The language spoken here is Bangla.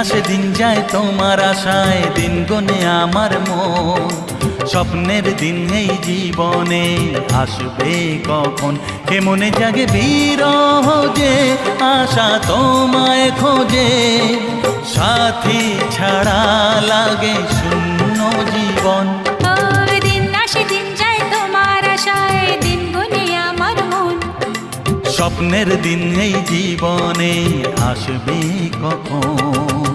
আসে দিন যায় তোমার আশায়, দিন গনে আমার মন। স্বপ্নের দিন এই জীবনে আসবে কখন, কেমনে জাগে বিরহ যে আশা তোমায় খোঁজে। সাথী ছাড়া লাগে শূন্য জীবন। দিন আসে দিন যায় তোমার আশায়, দিন গনে আমার মন। স্বপ্নের দিন এই জীবনে আসবে কখন।